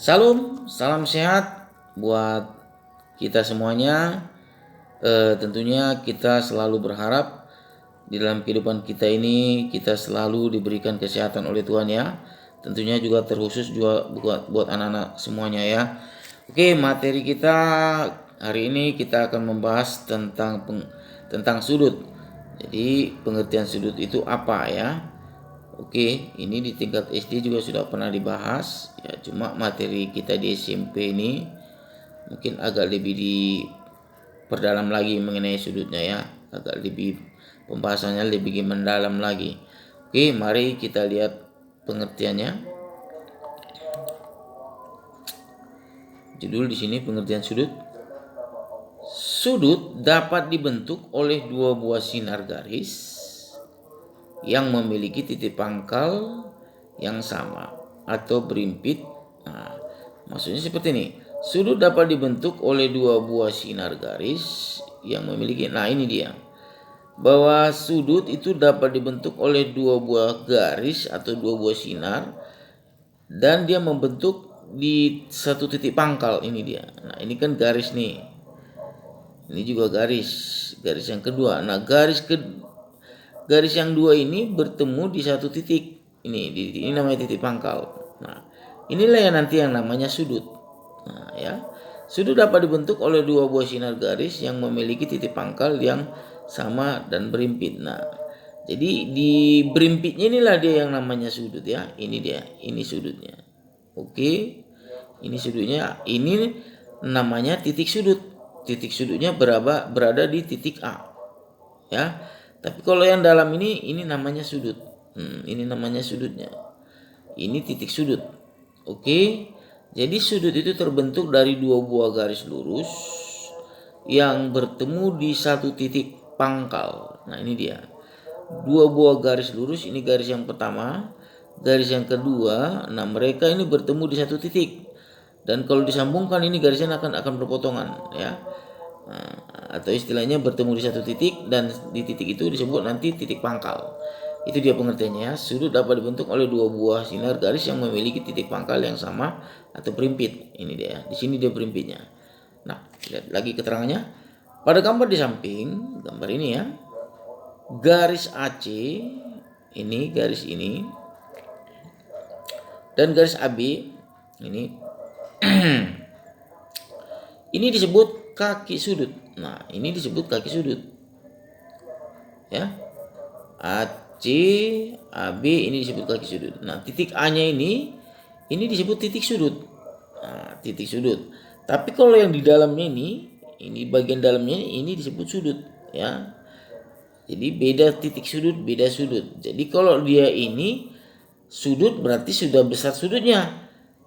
Salam sehat buat kita semuanya. Tentunya kita selalu berharap di dalam kehidupan kita ini kita selalu diberikan kesehatan oleh Tuhan ya. Tentunya juga terkhusus juga buat anak-anak semuanya ya. Oke, materi kita hari ini kita akan membahas tentang sudut. Jadi pengertian sudut itu apa ya? Oke, ini di tingkat SD juga sudah pernah dibahas ya, cuma materi kita di SMP ini mungkin agak lebih diperdalam lagi mengenai sudutnya ya, agak lebih pembahasannya lebih mendalam lagi. Oke, mari kita lihat pengertiannya. Judul di sini pengertian sudut. Sudut dapat dibentuk oleh dua buah sinar garis yang memiliki titik pangkal yang sama atau berimpit. Nah, maksudnya seperti ini. Sudut dapat dibentuk oleh dua buah sinar garis yang memiliki. Nah, ini dia. Bahwa sudut itu dapat dibentuk oleh dua buah garis atau dua buah sinar dan dia membentuk di satu titik pangkal. Ini dia. Nah, ini kan garis nih. Ini juga garis yang kedua. Nah, garis yang dua ini bertemu di satu titik. Ini namanya titik pangkal. Nah, inilah yang nanti yang namanya sudut. Nah, ya. Sudut dapat dibentuk oleh dua buah sinar garis yang memiliki titik pangkal yang sama dan berimpit. Nah, jadi di berimpitnya inilah dia yang namanya sudut ya. Ini dia, ini sudutnya. Oke. Ini sudutnya, ini namanya titik sudut. Titik sudutnya berada di titik A. Ya. Tapi kalau yang dalam ini namanya sudut. Ini namanya sudutnya. Ini titik sudut. Oke. Jadi sudut itu terbentuk dari dua buah garis lurus yang bertemu di satu titik pangkal. Nah, ini dia. Dua buah garis lurus, ini garis yang pertama, garis yang kedua. Nah, mereka ini bertemu di satu titik. Dan kalau disambungkan ini garisnya akan berpotongan ya. Nah, atau istilahnya bertemu di satu titik dan di titik itu disebut nanti titik pangkal. Itu dia pengertiannya. Sudut dapat dibentuk oleh dua buah sinar garis yang memiliki titik pangkal yang sama atau berimpit. Ini dia. Di sini dia berimpitnya. Nah, lihat lagi keterangannya. Pada gambar di samping, gambar ini ya. Garis AC ini garis ini dan garis AB ini ini disebut kaki sudut. Nah, ini disebut kaki sudut. Ya. AC, AB ini disebut kaki sudut. Nah, titik A-nya ini disebut titik sudut. Nah, titik sudut. Tapi kalau yang di dalamnya ini bagian dalamnya ini disebut sudut, ya. Jadi beda titik sudut, beda sudut. Jadi kalau dia ini sudut berarti sudah besar sudutnya.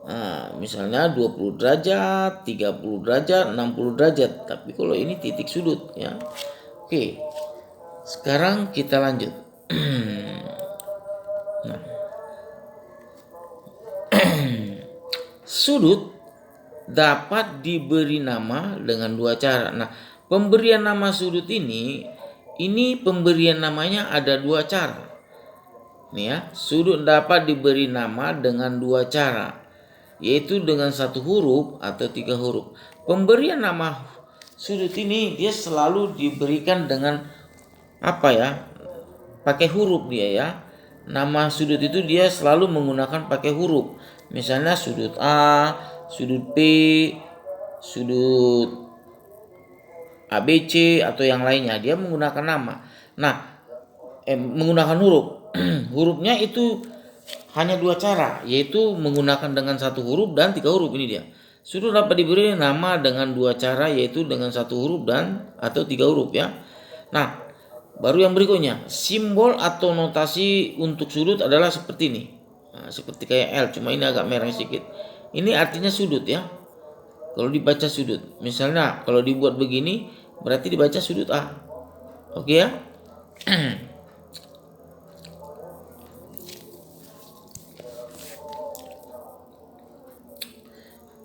Nah, misalnya 20 derajat, 30 derajat, 60 derajat. Tapi kalau ini titik sudut ya. Oke. Sekarang kita lanjut. Nah. Sudut dapat diberi nama dengan dua cara. Nah, pemberian nama sudut ini pemberian namanya ada dua cara. Nih ya, sudut dapat diberi nama dengan dua cara, yaitu dengan satu huruf atau tiga huruf. Pemberian nama sudut ini dia selalu diberikan dengan apa ya? Pakai huruf dia ya. Nama sudut itu dia selalu menggunakan pakai huruf. Misalnya sudut A, sudut B, sudut ABC atau yang lainnya, dia menggunakan nama. Nah, menggunakan huruf. Hurufnya itu hanya dua cara, yaitu menggunakan dengan satu huruf dan tiga huruf. Ini dia. Sudut dapat diberi nama dengan dua cara, yaitu dengan satu huruf dan atau tiga huruf ya. Nah, baru yang berikutnya, simbol atau notasi untuk sudut adalah seperti ini. Nah, seperti kayak L, cuma ini agak merah sedikit. Ini artinya sudut ya. Kalau dibaca sudut, misalnya kalau dibuat begini, berarti dibaca sudut A. Oke ya.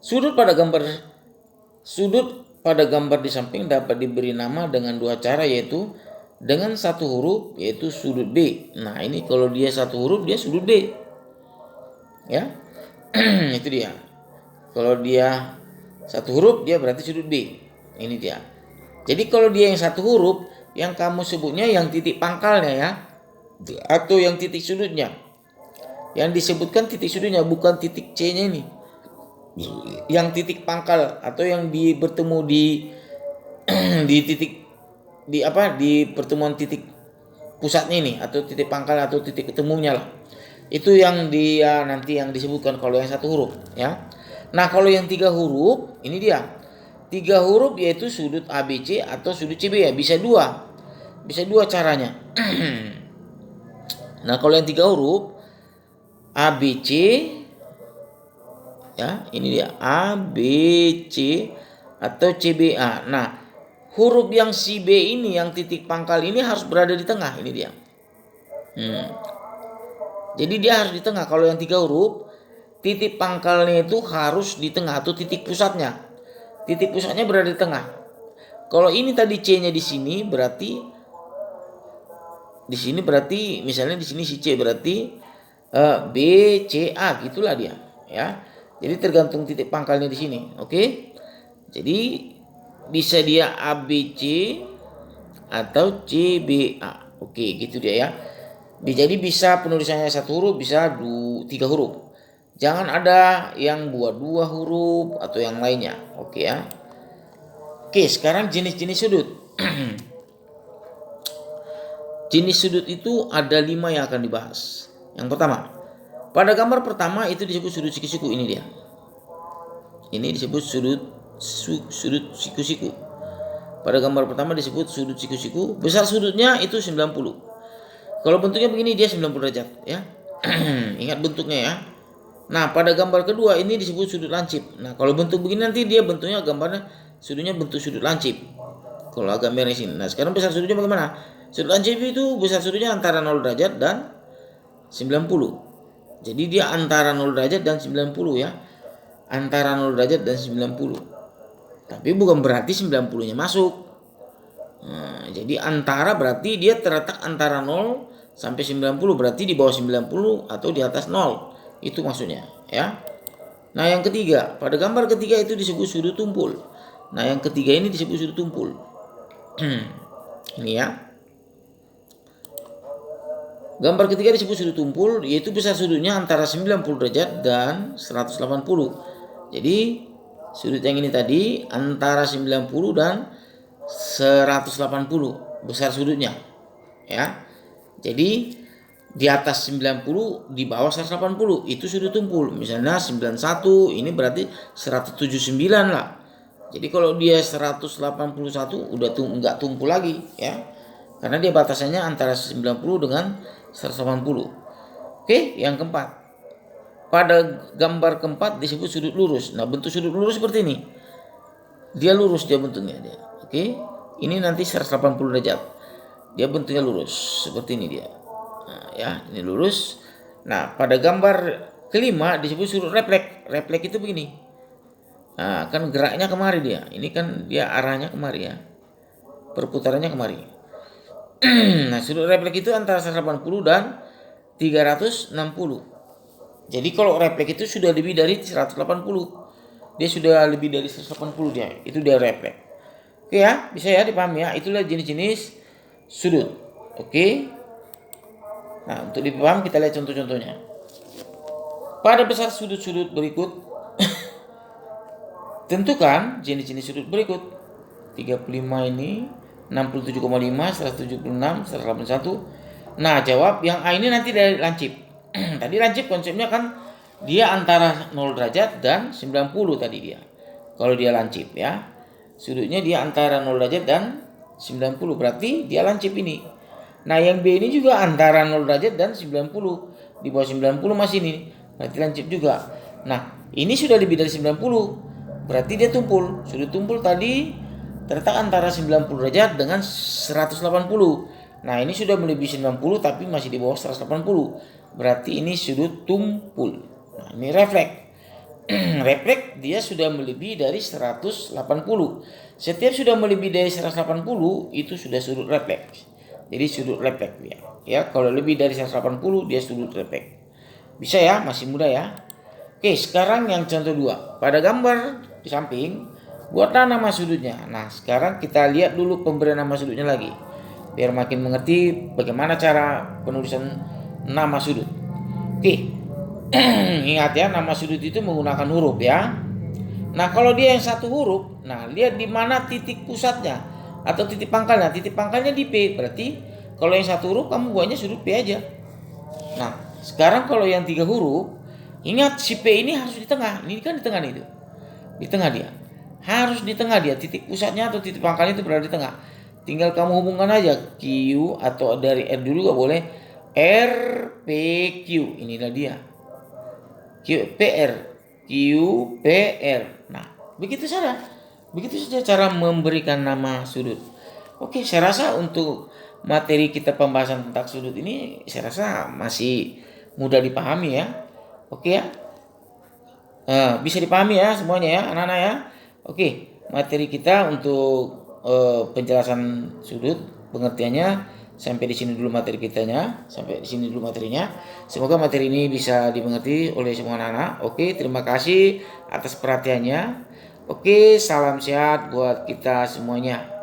Sudut pada gambar di samping dapat diberi nama dengan dua cara, yaitu dengan satu huruf, yaitu sudut B. Nah, ini kalau dia satu huruf dia sudut B. Ya. Itu dia. Kalau dia satu huruf dia berarti sudut B. Ini dia. Jadi kalau dia yang satu huruf, yang kamu sebutnya yang titik pangkalnya ya, atau yang titik sudutnya. Yang disebutkan titik sudutnya bukan titik C-nya ini. Yang titik pangkal atau yang bertemu di di titik di pertemuan titik pusatnya ini atau titik pangkal atau titik ketemunya lah. Itu yang dia nanti yang disebutkan kalau yang satu huruf ya. Nah kalau yang 3 huruf ini dia 3 huruf yaitu sudut ABC atau sudut CB ya, bisa dua caranya. Nah kalau yang 3 huruf ABC ya, ini dia ABC atau CBA. Nah huruf yang si B ini yang titik pangkal ini harus berada di tengah, ini dia. Jadi dia harus di tengah. Kalau yang 3 huruf titik pangkalnya itu harus di tengah atau titik pusatnya. Titik pusatnya berada di tengah. Kalau ini tadi C-nya di sini berarti misalnya di sini si C berarti B C A gitulah dia ya. Jadi tergantung titik pangkalnya di sini. Oke. Jadi bisa dia ABC atau CBA. Oke, gitu dia ya. Jadi bisa penulisannya satu huruf, bisa 3 huruf. Jangan ada yang buat 2 huruf atau yang lainnya. Oke ya. Oke, sekarang jenis-jenis sudut. Jenis sudut itu ada 5 yang akan dibahas. Yang pertama, pada gambar pertama itu disebut sudut siku-siku, ini dia. Ini disebut sudut siku-siku. Pada gambar pertama disebut sudut siku-siku. Besar sudutnya itu 90. Kalau bentuknya begini dia 90 derajat ya. Ingat bentuknya ya. Nah pada gambar kedua ini disebut sudut lancip. Nah kalau bentuk begini nanti dia bentuknya gambarnya sudutnya bentuk sudut lancip. Kalau agak merah sini. Nah sekarang besar sudutnya bagaimana? Sudut lancip itu besar sudutnya antara 0 derajat dan 90. Jadi dia antara 0 derajat dan 90 ya. Antara 0 derajat dan 90. Tapi bukan berarti 90-nya masuk. Nah, jadi antara berarti dia terletak antara 0 sampai 90, berarti di bawah 90 atau di atas 0. Itu maksudnya ya. Nah yang ketiga, pada gambar ketiga itu disebut sudut tumpul. Nah yang ketiga ini disebut sudut tumpul. Ini ya. Gambar ketiga disebut sudut tumpul, yaitu besar sudutnya antara 90 derajat dan 180. Jadi sudut yang ini tadi antara 90 dan 180 besar sudutnya ya. Jadi di atas 90, di bawah 180 itu sudut tumpul. Misalnya 91 ini berarti 179 lah. Jadi kalau dia 181 udah enggak tumpul lagi ya. Karena dia batasannya antara 90 dengan 180. Oke, yang keempat. Pada gambar keempat disebut sudut lurus. Nah, bentuk sudut lurus seperti ini. Dia lurus dia bentuknya dia. Oke. Ini nanti 180 derajat. Dia bentuknya lurus seperti ini dia. Nah, ya, ini lurus. Nah, pada gambar kelima disebut sudut refleks. Refleks itu begini. Nah, kan geraknya kemari dia. Ini kan dia arahnya kemari ya. Perputarannya kemari. Nah, sudut refleks itu antara 180 dan 360. Jadi kalau refleks itu sudah lebih dari 180. Dia sudah lebih dari 180 dia. Itu dia refleks. Oke ya, bisa ya dipahami ya. Itulah jenis-jenis sudut. Oke. Nah, untuk dipahami kita lihat contoh-contohnya. Pada besar sudut-sudut berikut tentukan jenis-jenis sudut berikut. 35 ini, 67,5, 176, 181. Nah, jawab yang A ini nanti dari lancip. Tadi lancip konsepnya kan dia antara 0 derajat dan 90 tadi dia. Kalau dia lancip ya. Sudutnya dia antara 0 derajat dan 90, berarti dia lancip ini. Nah yang B ini juga antara 0 derajat dan 90. Di bawah 90 masih ini, berarti lancip juga. Nah ini sudah lebih dari 90, berarti dia tumpul. Sudut tumpul tadi terletak antara 90 derajat dengan 180. Nah ini sudah melebihi 90 tapi masih di bawah 180. Berarti ini sudut tumpul. Nah ini refleks. Refleks dia sudah melebihi dari 180. Setiap sudah melebihi dari 180 itu sudah sudut refleks. Jadi sudut refleks ya. Kalau lebih dari 180 dia sudut refleks. Bisa ya, masih mudah ya. Oke, sekarang yang contoh 2. Pada gambar di samping, buatlah nama sudutnya. Nah, sekarang kita lihat dulu pemberian nama sudutnya lagi. Biar makin mengerti bagaimana cara penulisan nama sudut. Oke, ingat ya, nama sudut itu menggunakan huruf ya. Nah, kalau dia yang satu huruf, nah lihat di mana titik pusatnya atau titik pangkalnya. Titik pangkalnya di P, berarti kalau yang satu huruf kamu buatnya sudut P aja. Nah, sekarang kalau yang 3 huruf, ingat si P ini harus di tengah. Ini kan di tengah nih itu. Di tengah dia. Harus di tengah dia. Titik pusatnya atau titik pangkalnya itu berada di tengah. Tinggal kamu hubungkan aja Q atau dari R dulu gak boleh. R P Q. Inilah dia. Q P R. Q P R. Nah, begitu saja. Begitu saja cara memberikan nama sudut. Oke, saya rasa untuk materi kita pembahasan tentang sudut ini saya rasa masih mudah dipahami ya. Oke ya. Bisa dipahami ya semuanya ya anak-anak ya. Oke, materi kita untuk penjelasan sudut pengertiannya sampai di sini dulu materi kitanya, sampai di sini dulu materinya. Semoga materi ini bisa dimengerti oleh semua anak-anak. Oke, terima kasih atas perhatiannya. Oke, salam sehat buat kita semuanya.